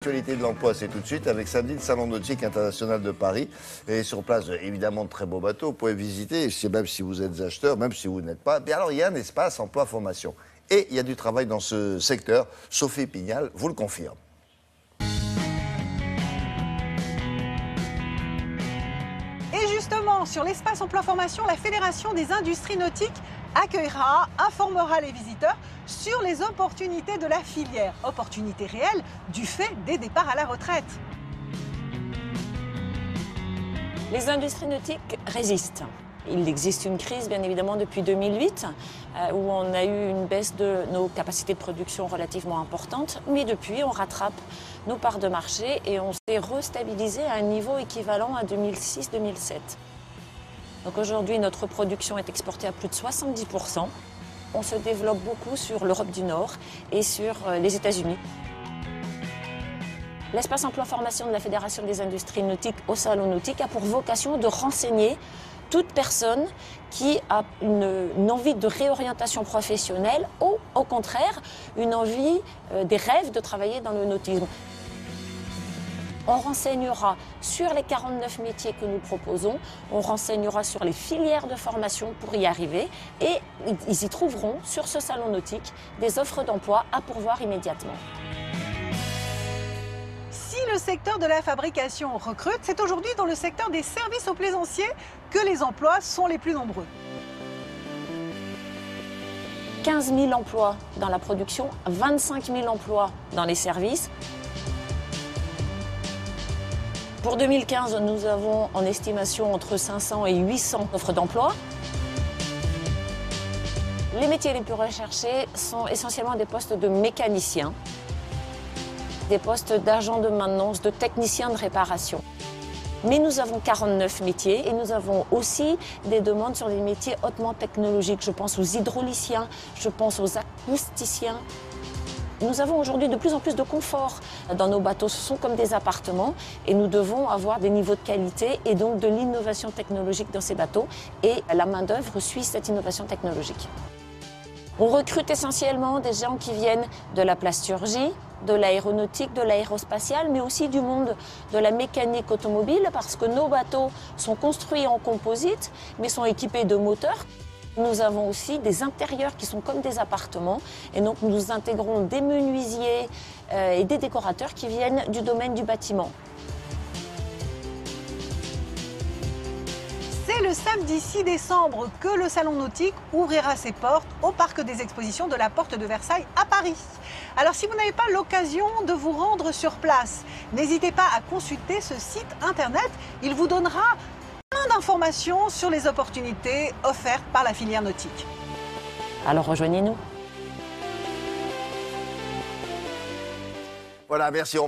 l'actualité de l'emploi, c'est tout de suite avec samedi le Salon nautique international de Paris. Et sur place, évidemment, de très beaux bateaux. Vous pouvez visiter, même si vous êtes acheteur, même si vous n'êtes pas. Et alors, il y a un espace emploi-formation. Et il y a du travail dans ce secteur. Sophie Pignal vous le confirme. Et justement, sur l'espace emploi-formation, la Fédération des industries nautiques accueillera, informera les visiteurs sur les opportunités de la filière. Opportunités réelles du fait des départs à la retraite. Les industries nautiques résistent. Il existe une crise, bien évidemment, depuis 2008, où on a eu une baisse de nos capacités de production relativement importante. Mais depuis, on rattrape nos parts de marché et on s'est restabilisé à un niveau équivalent à 2006-2007. Donc aujourd'hui, notre production est exportée à plus de 70%. On se développe beaucoup sur l'Europe du Nord et sur les États-Unis. L'espace emploi-formation de la Fédération des industries nautiques au Salon nautique a pour vocation de renseigner toute personne qui a une envie de réorientation professionnelle ou, au contraire, une envie, des rêves de travailler dans le nautisme. On renseignera sur les 49 métiers que nous proposons, on renseignera sur les filières de formation pour y arriver et ils y trouveront, sur ce salon nautique, des offres d'emploi à pourvoir immédiatement. Si le secteur de la fabrication recrute, c'est aujourd'hui dans le secteur des services aux plaisanciers que les emplois sont les plus nombreux. 15 000 emplois dans la production, 25 000 emplois dans les services. Pour 2015, nous avons en estimation entre 500 et 800 offres d'emploi. Les métiers les plus recherchés sont essentiellement des postes de mécaniciens, des postes d'agents de maintenance, de techniciens de réparation. Mais nous avons 49 métiers et nous avons aussi des demandes sur des métiers hautement technologiques. Je pense aux hydrauliciens, je pense aux acousticiens. Nous avons aujourd'hui de plus en plus de confort dans nos bateaux. Ce sont comme des appartements et nous devons avoir des niveaux de qualité et donc de l'innovation technologique dans ces bateaux. Et la main-d'œuvre suit cette innovation technologique. On recrute essentiellement des gens qui viennent de la plasturgie, de l'aéronautique, de l'aérospatiale, mais aussi du monde de la mécanique automobile, parce que nos bateaux sont construits en composite, mais sont équipés de moteurs. Nous avons aussi des intérieurs qui sont comme des appartements, et donc nous intégrons des menuisiers et des décorateurs qui viennent du domaine du bâtiment. C'est le samedi 6 décembre que le Salon nautique ouvrira ses portes au Parc des Expositions de la Porte de Versailles à Paris. Alors si vous n'avez pas l'occasion de vous rendre sur place, n'hésitez pas à consulter ce site internet. Il vous donnera plein d'informations sur les opportunités offertes par la filière nautique. Alors rejoignez-nous. Voilà, merci.